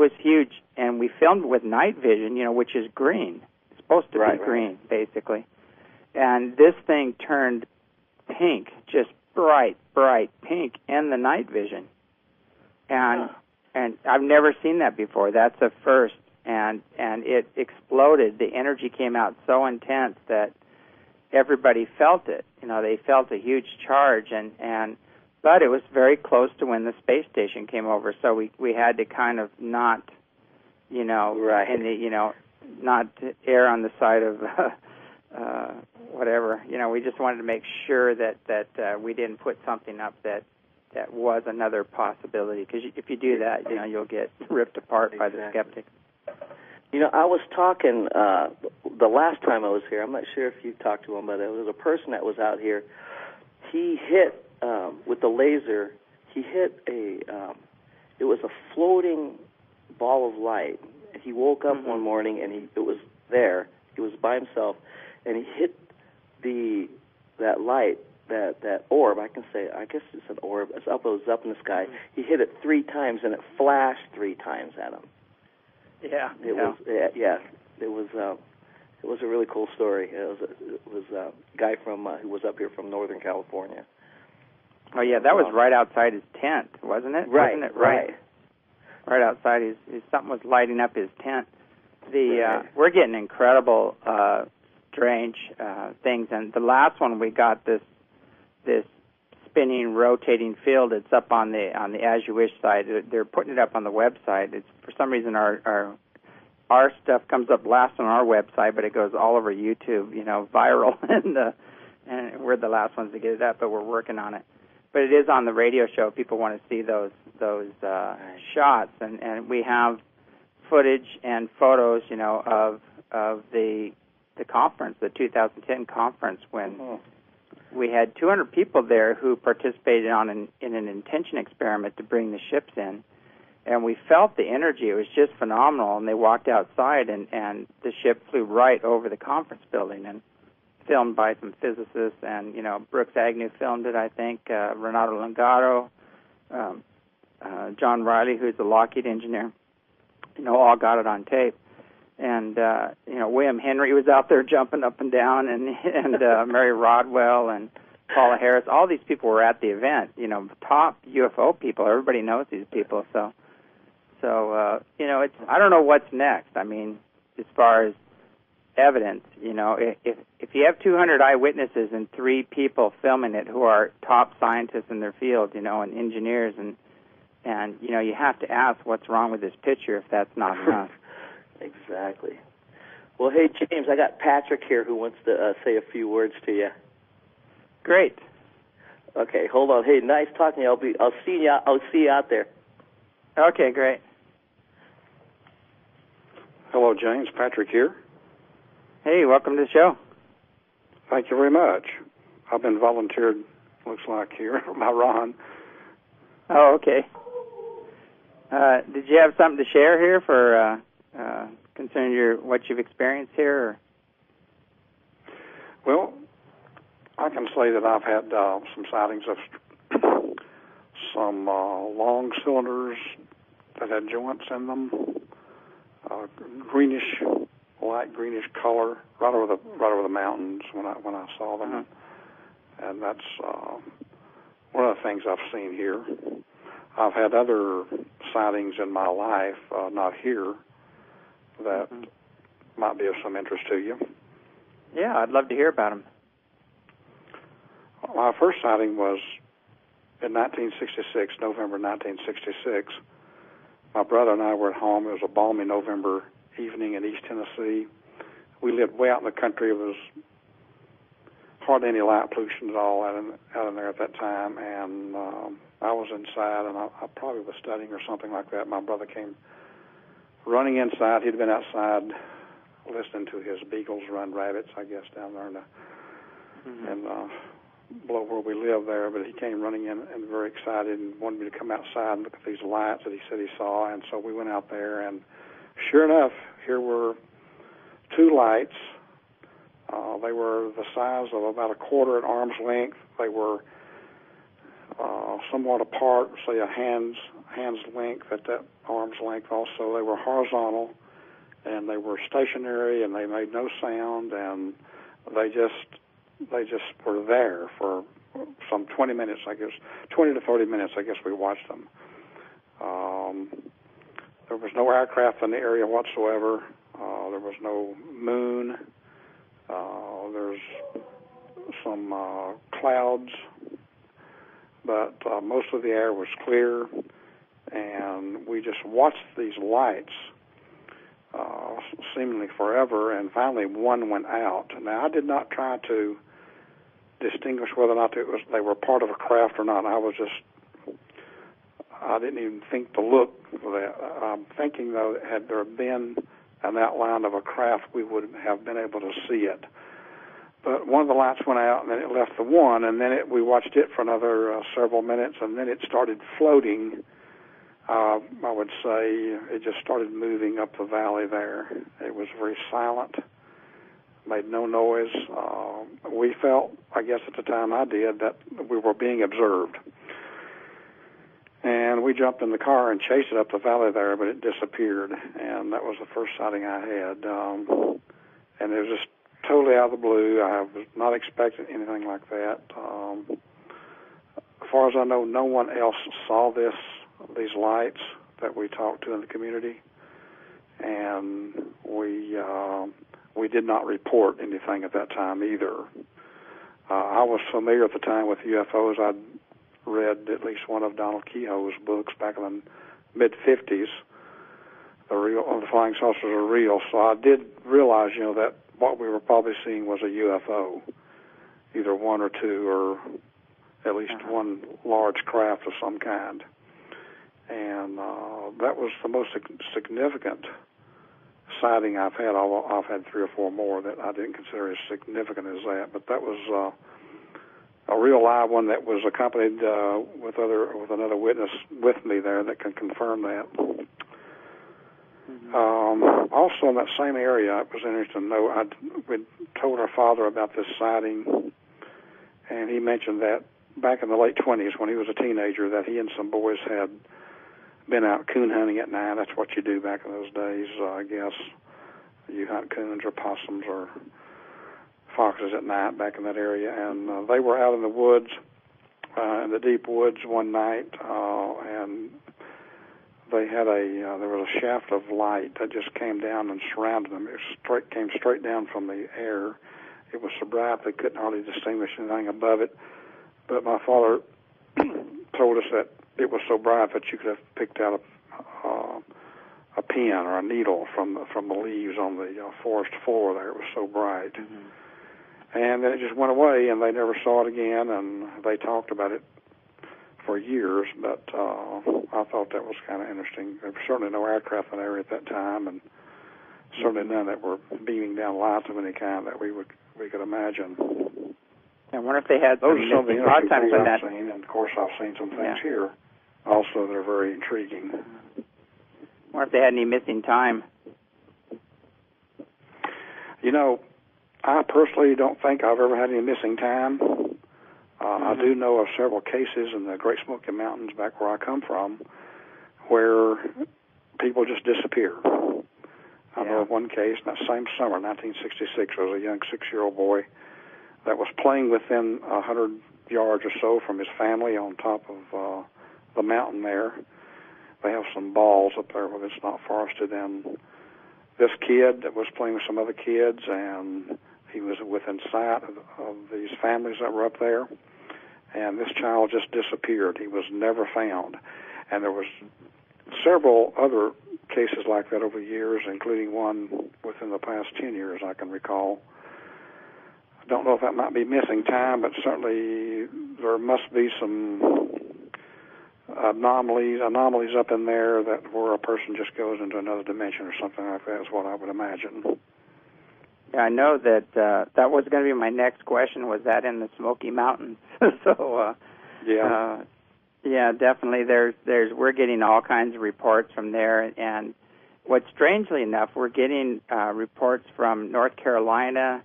was huge, and we filmed with night vision, which is green. It's supposed to be green, basically. And this thing turned pink, just bright pink in the night vision. And I've never seen that before. That's a first. And it exploded. The energy came out so intense that everybody felt it. They felt a huge charge, but it was very close to when the space station came over. So we had to kind of not, not err on the side of whatever. We just wanted to make sure that we didn't put something up that was another possibility. Because if you do that, you'll get ripped apart by the skeptics. I was talking the last time I was here. I'm not sure if you talked to him, but there was a person that was out here. He hit with the laser. He hit it was a floating ball of light. He woke up one morning and it was there. He was by himself, and he hit that light, that orb. I guess it's an orb. It was up in the sky. He hit it 3 times, and it flashed 3 times at him. Yeah. It was a really cool story. It was a guy who was up here from Northern California. Oh yeah, that was right outside his tent, wasn't it? Right. Wasn't it right outside his something was lighting up his tent. We're getting incredible strange things, and the last one we got this spinning, rotating field. It's up on the As You Wish side. They're putting it up on the website. It's for some reason our stuff comes up last on our website, but it goes all over YouTube, viral, and we're the last ones to get it up, but we're working on it. But it is on the radio show. People want to see those shots, and we have footage and photos, of the conference, the 2010 conference, when we had 200 people there who participated in an intention experiment to bring the ships in, and we felt the energy. It was just phenomenal, and they walked outside, and the ship flew right over the conference building, and filmed by some physicists, and, Brooks Agnew filmed it, I think, Renato Lungato, John Riley, who's a Lockheed engineer, all got it on tape. And, William Henry was out there jumping up and down, and Mary Rodwell and Paula Harris. All these people were at the event, top UFO people. Everybody knows these people. So it's, I don't know what's next. I mean, as far as evidence, if you have 200 eyewitnesses and 3 people filming it who are top scientists in their field, and engineers, and you have to ask what's wrong with this picture if that's not enough. Exactly. Well, hey, James, I got Patrick here who wants to say a few words to you. Great. Okay, hold on. Hey, nice talking to you. I'll see you out there. Okay, great. Hello, James. Patrick here. Hey, welcome to the show. Thank you very much. I've been volunteered, looks like, here by Ron. Oh, okay. Did you have something to share here for concerning what you've experienced here? Or? Well, I can say that I've had some sightings of some long cylinders that had joints in them, light greenish color, right over the mountains when I saw them, and that's one of the things I've seen here. I've had other sightings in my life, not here, that might be of some interest to you. Yeah, I'd love to hear about them. My first sighting was in 1966, November 1966. My brother and I were at home. It was a balmy November evening in East Tennessee. We lived way out in the country. It was hardly any light pollution at all out in there at that time, and I was inside, and I probably was studying or something like that. My brother came running inside. He'd been outside listening to his beagles run rabbits, I guess, down there and below where we live there. But he came running in and very excited and wanted me to come outside and look at these lights that he said he saw. And so we went out there, and sure enough, here were 2 lights. They were the size of about a quarter at arm's length. They were somewhat apart, say a hand's hand's length, at that arm's length also. They were horizontal, and they were stationary, and they made no sound, and they just were there for some 20 minutes, I guess, 20 to 30 minutes, I guess we watched them. There was no aircraft in the area whatsoever. There was no moon. There's some clouds, but most of the air was clear, and we just watched these lights seemingly forever, and finally one went out. Now, I did not try to distinguish whether or not they were part of a craft or not. I didn't even think to look for that. I'm thinking, though, had there been an outline of a craft, we would have been able to see it. But one of the lights went out, and then it left the one, and then we watched it for another several minutes, and then it started floating. I would say it just started moving up the valley there. It was very silent, made no noise. We felt, I guess at the time I did, that we were being observed. And we jumped in the car and chased it up the valley there, but it disappeared. And that was the first sighting I had. And it was just totally out of the blue. I was not expecting anything like that. As far as I know, no one else saw these lights that we talked to in the community. And we did not report anything at that time either. I was familiar at the time with UFOs. I'd read at least one of Donald Kehoe's books back in the mid-'50s. The flying saucers are real. So I did realize, that what we were probably seeing was a UFO, either one or two, or at least one large craft of some kind. And that was the most significant sighting I've had. I've had 3 or 4 more that I didn't consider as significant as that. But that was a real live one that was accompanied with another witness with me there that can confirm that. Also in that same area, it was interesting to know, we'd told our father about this sighting, and he mentioned that back in the late 20s, when he was a teenager, that he and some boys had been out coon hunting at night. That's what you do back in those days, I guess. You hunt coons or possums or foxes at night back in that area, and they were out in the woods, in the deep woods one night, and they had there was a shaft of light that just came down and surrounded them. It came straight down from the air. It was so bright they couldn't hardly distinguish anything above it. But my father told us that it was so bright that you could have picked out a pin or a needle from the leaves on the forest floor there. It was so bright. Mm-hmm. And then it just went away, and they never saw it again, and they talked about it for years, but I thought that was kind of interesting. There was certainly no aircraft in the area at that time, and certainly none that were beaming down lights of any kind that we could imagine. I wonder if they had those are some of the interesting things I've seen, and of course I've seen some things here also that are very intriguing. I wonder if they had any missing time. I personally don't think I've ever had any missing time. I do know of several cases in the Great Smoky Mountains back where I come from where people just disappear. I know of one case in that same summer, 1966, there was a young 6-year-old boy that was playing within 100 yards or so from his family on top of the mountain there. They have some balls up there where it's not forested, and this kid that was playing with some other kids, and he was within sight of these families that were up there, and this child just disappeared. He was never found. And there was several other cases like that over the years, including one within the past 10 years I can recall. I don't know if that might be missing time, but certainly there must be some anomalies up in there that where a person just goes into another dimension or something like that is what I would imagine. Yeah, I know that that was going to be my next question. Was that in the Smoky Mountains? So, yeah, definitely. We're getting all kinds of reports from there, and what strangely enough, we're getting reports from North Carolina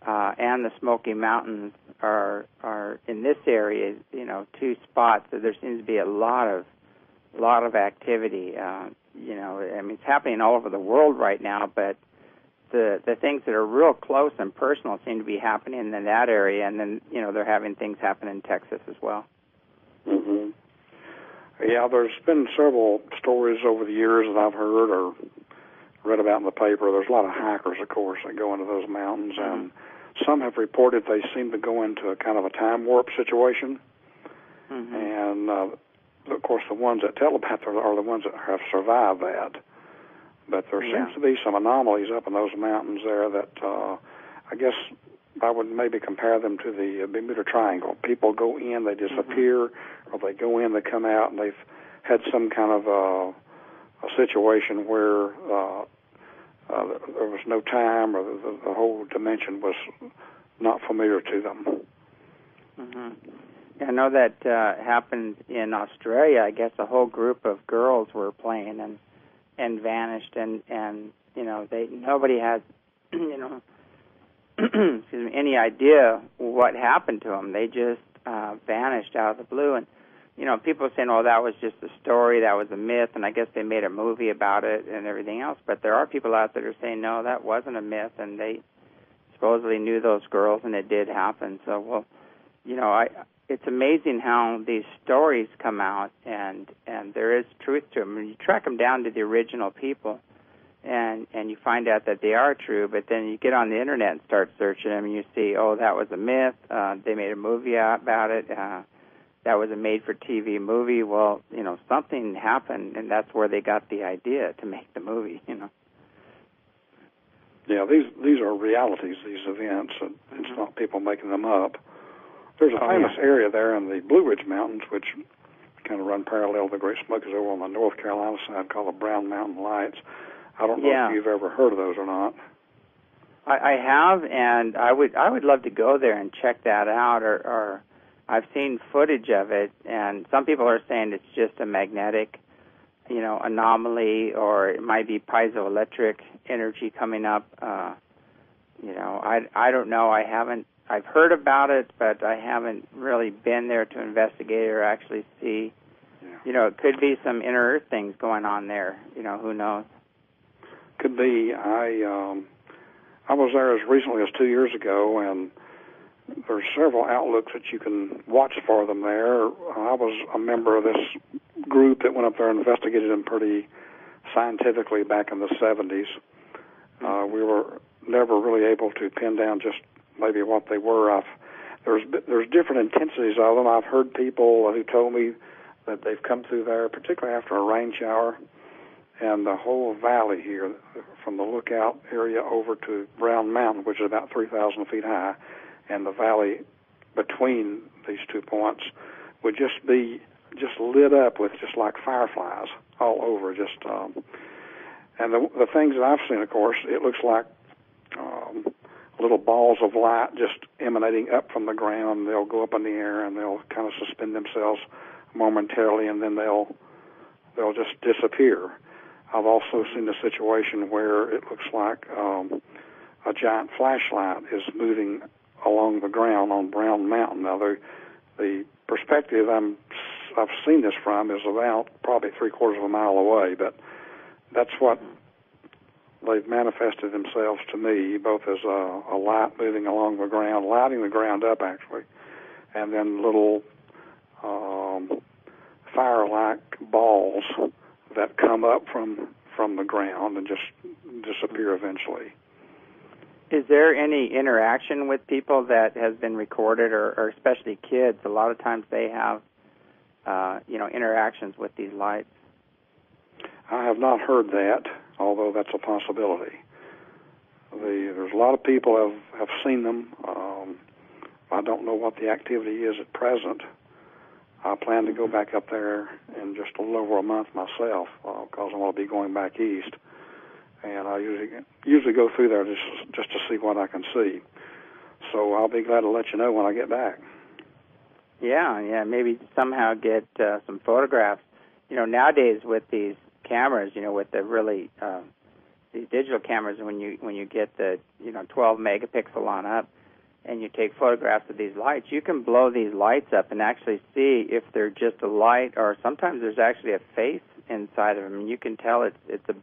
and the Smoky Mountains are in this area. 2 spots. So there seems to be a lot of lot of activity. You know, I mean, it's happening all over the world right now, but the things that are real close and personal seem to be happening in that area, and then, you know, they're having things happen in Texas as well. Mm-hmm. Yeah, there's been several stories over the years that I've heard or read about in the paper. There's a lot of hikers, of course, that go into those mountains, and some have reported they seem to go into a kind of a time warp situation. Mm-hmm. And, of course, the ones that tell about it are the ones that have survived that. But there seems to be some anomalies up in those mountains there that I guess I would maybe compare them to the Bermuda Triangle. People go in, they disappear, or they go in, they come out, and they've had some kind of a situation where there was no time, or the whole dimension was not familiar to them. Mm-hmm. Yeah, I know that happened in Australia. I guess a whole group of girls were playing and vanished, and you know, nobody had you know excuse me, any idea what happened to them. They just vanished out of the blue, and you know, people are saying, "Oh, that was just a story, that was a myth," and I guess they made a movie about it and everything else. But there are people out there that are saying, "No, that wasn't a myth," and they supposedly knew those girls, and it did happen. So, well, you know, it's amazing how these stories come out, and there is truth to them. And you track them down to the original people, and you find out that they are true, but then you get on the internet and start searching them, and you see, oh, that was a myth. They made a movie about it. That was a made-for-TV movie. Well, you know, something happened, and that's where they got the idea to make the movie, you know. Yeah, these are realities, these events, and it's not people making them up. There's a famous area there in the Blue Ridge Mountains, which kind of run parallel to the Great Smokies over on the North Carolina side, called the Brown Mountain Lights. I don't know if you've ever heard of those or not. I have, and I would love to go there and check that out. Or I've seen footage of it, and some people are saying it's just a magnetic, you know, anomaly, or it might be piezoelectric energy coming up. You know, I don't know. I've heard about it, but I haven't really been there to investigate or actually see. Yeah. You know, it could be some inner earth things going on there. You know, who knows? Could be. I was there as recently as 2 years ago, and there's several outlooks that you can watch for them there. I was a member of this group that went up there and investigated them pretty scientifically back in the 70s. We were never really able to pin down just maybe what they were. There's different intensities of them. I've heard people who told me that they've come through there, particularly after a rain shower, and the whole valley here, from the lookout area over to Brown Mountain, which is about 3,000 feet high, and the valley between these 2 points would just be lit up with just like fireflies all over. And the things that I've seen, of course, it looks like little balls of light just emanating up from the ground. They'll go up in the air and they'll kind of suspend themselves momentarily, and then they'll just disappear. I've also seen a situation where it looks like a giant flashlight is moving along the ground on Brown Mountain. Now, the perspective I've seen this from is about probably 3/4 of a mile away, but that's what they've manifested themselves to me, both as a light moving along the ground, lighting the ground up, actually, and then little fire-like balls that come up from the ground and just disappear eventually. Is there any interaction with people that has been recorded, or especially kids? A lot of times they have, interactions with these lights. I have not heard that, although that's a possibility. There's a lot of people have seen them. I don't know what the activity is at present. I plan to go back up there in just a little over a month myself, because I want to be going back east. And I usually go through there just to see what I can see. So I'll be glad to let you know when I get back. Yeah, maybe somehow get some photographs. You know, nowadays with these cameras, you know, with the really these digital cameras, when you get the 12 megapixel on up, and you take photographs of these lights, you can blow these lights up and actually see if they're just a light, or sometimes there's actually a face inside of them, and you can tell it's a